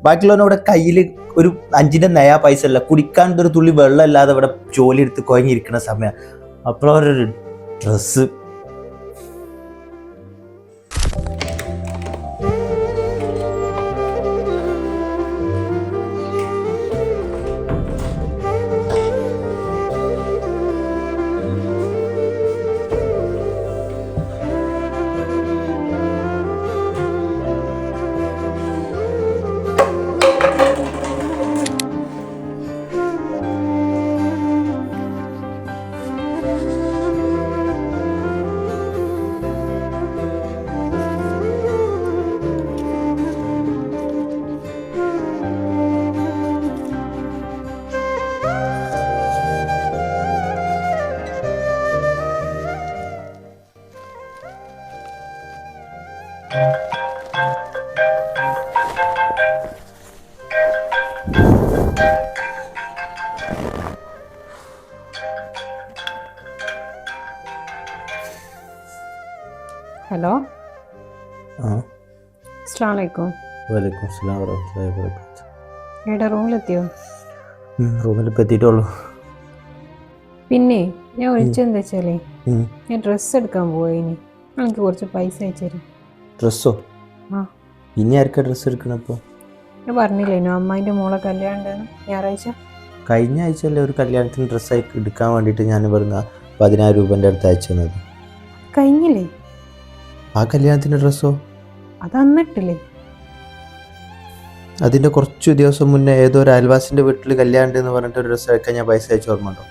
ബാക്കിയുള്ളവരുടെ കയ്യിൽ ഒരു 5 നയാ പൈസ അല്ല, കുടിക്കാൻ ഒരു തുള്ളി വെള്ളം ഇല്ലാതെ ഇവിടെ ജോലി എടുത്ത് കുഴങ്ങിയിരിക്കുന്ന സമയം. അപ്പോഴൊരു ഡ്രസ്സ്. ഹലോ, അസ്സലാമലൈക്കും. വലൈക്കും സ്സലാം വറഹ്മത്തുള്ളാഹി വബറകാതുഹു. എവിടെ റൂമിലെത്തിയോ? റൂമിലിപ്പോൾ എത്തിയിട്ടുള്ളൂ. പിന്നെ ഞാൻ വിളിച്ചെന്താ വെച്ചാലേ, ഞാൻ ഡ്രസ്സ് എടുക്കാൻ പോയിനി. എനിക്ക് കുറച്ച് പൈസ അയച്ചു തരും. ഡ്രസ്സോ? ആ, ഇനി ആർക്കാ ഡ്രസ്സ് എടുക്കണപ്പോൾ? ഞാൻ പറഞ്ഞില്ലേനോ അമ്മായിൻ്റെ മോളെ കല്യാണം ഉണ്ടെന്ന് ഞായറാഴ്ച. കഴിഞ്ഞ ആഴ്ചയല്ലേ ഒരു കല്യാണത്തിന് ഡ്രസ്സ് എടുക്കാൻ വേണ്ടിയിട്ട് ഞാൻ ഇവിടുന്ന് 10,000 രൂപേൻ്റെ അടുത്ത് അയച്ചു തന്നത്. കഴിഞ്ഞില്ലേ? ആ കല്യാണത്തിൻ്റെ ഡ്രസ്സോ? അത് അന്നിട്ടില്ലേ? അതിൻ്റെ കുറച്ച് ദിവസം മുന്നേ ഏതോ ഒരു അയൽവാസിൻ്റെ വീട്ടിൽ കല്യാണം ഉണ്ടെന്ന് പറഞ്ഞിട്ട് ഒരു ഡ്രസ്സ് അയക്കാൻ ഞാൻ പൈസ അയച്ചു. ഓർമ്മ ഉണ്ടോ?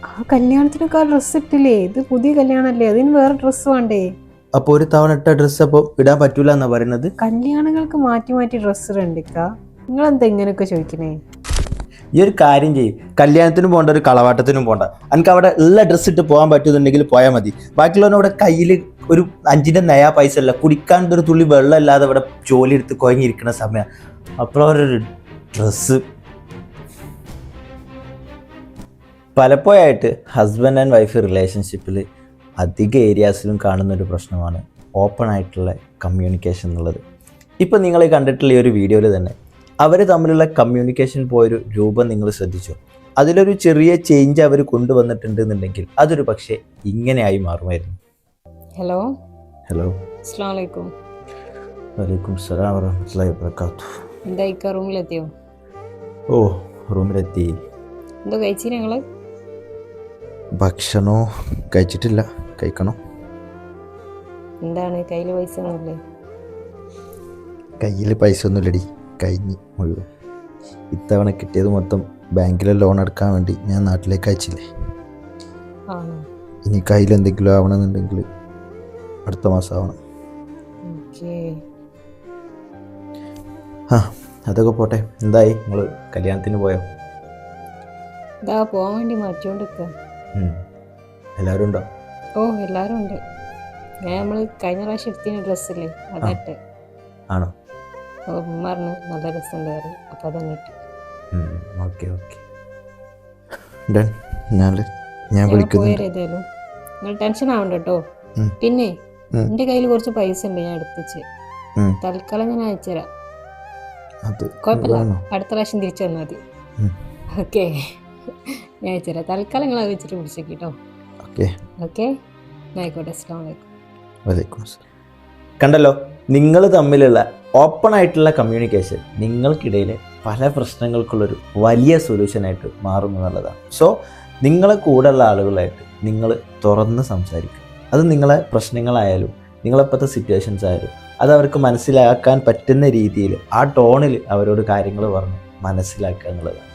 ആ കല്യാണത്തിനൊക്കെ ആ ഡ്രസ്സ് ഇട്ടില്ലേ? ഇത് പുതിയ കല്യാണമല്ലേ, അതിന് വേറെ ഡ്രസ്സ് വേണ്ടേ? അപ്പോൾ ഒരു തവണ ഇട്ട ഡ്രസ്സ് അപ്പോൾ ഇടാൻ പറ്റൂല എന്നാണ് പറയുന്നത്. കല്യാണങ്ങൾക്ക് മാറ്റി മാറ്റി ഡ്രസ്സ് ഇടണ്ടിക്കാ. നിങ്ങളെന്താ ഇങ്ങനെയൊക്കെ ചോദിക്കണേ? ഈ ഒരു കാര്യം ചെയ്യും, കല്യാണത്തിനും പോകണ്ട, ഒരു കളവാട്ടത്തിനും പോകണ്ട. എനിക്ക് അവിടെ ഉള്ള ഡ്രസ്സ് ഇട്ട് പോകാൻ പറ്റുന്നുണ്ടെങ്കിൽ പോയാൽ മതി. ബാക്കിയുള്ളവരുടെ കയ്യിൽ ഒരു 5 നയാ പൈസ അല്ല, കുടിക്കാൻ ഒരു തുള്ളി വെള്ളം ഇല്ലാതെ ഇവിടെ ജോലി എടുത്ത് കുഴങ്ങിയിരിക്കുന്ന സമയം. അപ്പോഴൊരു ഡ്രസ്സ്. പലപ്പോഴായിട്ട് ഹസ്ബൻഡ് ആൻഡ് വൈഫ് റിലേഷൻഷിപ്പിൽ അധിക ഏരിയാസിലും കാണുന്നൊരു പ്രശ്നമാണ് ഓപ്പൺ ആയിട്ടുള്ള കമ്മ്യൂണിക്കേഷൻ എന്നുള്ളത്. ഇപ്പം നിങ്ങൾ കണ്ടിട്ടുള്ള ഈ ഒരു വീഡിയോയിൽ തന്നെ അവർ തമ്മിലുള്ള കമ്മ്യൂണിക്കേഷൻ പോയൊരു രൂപം നിങ്ങൾ ശ്രദ്ധിച്ചു. അതിലൊരു ചെറിയ ചേഞ്ച് അവർ കൊണ്ടുവന്നിട്ടുണ്ടെന്നുണ്ടെങ്കിൽ അതൊരു പക്ഷേ ഇങ്ങനെയായി മാറുമായിരുന്നു. ഹലോ, ഹലോ, അസ്സലാമലൈക്കും. വലൈക്കും സ്സലാം വറഹ്മത്തുള്ളാഹി വബറകാതുഹു. എന്താ ഇക്ക റൂമിലെത്തിയോ? ഓ, റൂമിലെത്തി. എന്തോ കഴിച്ചില്ല നിങ്ങൾ? ഭക്ഷണമോ കഴിച്ചിട്ടില്ല, കഴിക്കണം. എന്താണ് കയ്യിൽ പൈസ ഒന്നുമില്ലേ? കയ്യിൽ പൈസ ഒന്നുമില്ലടി, കഴിഞ്ഞ് മുഴുവൻ. ഇത്തവണ കിട്ടിയത് മൊത്തം ബാങ്കിലെ ലോൺ എടുക്കാൻ വേണ്ടി ഞാൻ നാട്ടിലേക്ക് അയച്ചില്ലേ. ആണോ? ഇനി കയ്യിൽ എന്തെങ്കിലും ആവണമെന്നുണ്ടെങ്കിൽ അടുത്ത മാസം ആവണം. ഓക്കേ. ആ, അതൊക്കെ പോട്ടെ. എന്തായി, നിങ്ങൾ കല്യാണത്തിന് പോയോ? ഇതാ പോകാൻ വേണ്ടി മാറ്റിക്കൊണ്ടിരിക്കുക. എല്ലാവരും ഉണ്ടോ? ഓ, എല്ലാവരും ഉണ്ട്. നമ്മൾ കഴിഞ്ഞ പ്രാവശ്യം എടുത്തിന് ഡ്രസ്സില്ലേ, അതിട്ട്. ആണോ? ഓ, ഉമ്മ പറഞ്ഞു നല്ല രസമുണ്ടായിരുന്നു, അപ്പോൾ അതന്നെ ഇട്ട്. Okay okay, done. ഞാൻ വിളിക്കുന്നു. ഏതായാലും നിങ്ങൾ ടെൻഷൻ ആവണ്ട കേട്ടോ. പിന്നെ എൻ്റെ കയ്യിൽ കുറച്ച് പൈസ ഉണ്ട്, ഞാൻ എടുത്തിച്ച്. തൽക്കാലം ഞാൻ അയച്ചുതരാം. കുഴപ്പമില്ല, അടുത്ത പ്രാവശ്യം തിരിച്ചു വന്നാൽ മതി. ഓക്കെ, ഞാൻ അയച്ചുതരാം. തൽക്കാലം നിങ്ങൾ അത് വെച്ചിട്ട് പിടിച്ചേക്ക് കേട്ടോ. ഓക്കെ, ആയിക്കോട്ടെ. അസ്സലാമലൈക്കും. വലൈക്കും അസ്സലാം. കണ്ടല്ലോ, നിങ്ങൾ തമ്മിലുള്ള ഓപ്പൺ ആയിട്ടുള്ള കമ്മ്യൂണിക്കേഷൻ നിങ്ങൾക്കിടയിലെ പല പ്രശ്നങ്ങൾക്കുള്ളൊരു വലിയ സൊല്യൂഷനായിട്ട് മാറും എന്നുള്ളതാണ്. സോ നിങ്ങളെ കൂടെയുള്ള ആളുകളായിട്ട് നിങ്ങൾ തുറന്ന് സംസാരിക്കുക. അത് നിങ്ങളെ പ്രശ്നങ്ങളായാലും നിങ്ങളെപ്പോഴത്തെ സിറ്റുവേഷൻസ് ആയാലും അത് അവർക്ക് മനസ്സിലാക്കാൻ പറ്റുന്ന രീതിയിൽ ആ ടോണിൽ അവരോട് കാര്യങ്ങൾ പറഞ്ഞ് മനസ്സിലാക്കുക എന്നുള്ളതാണ്.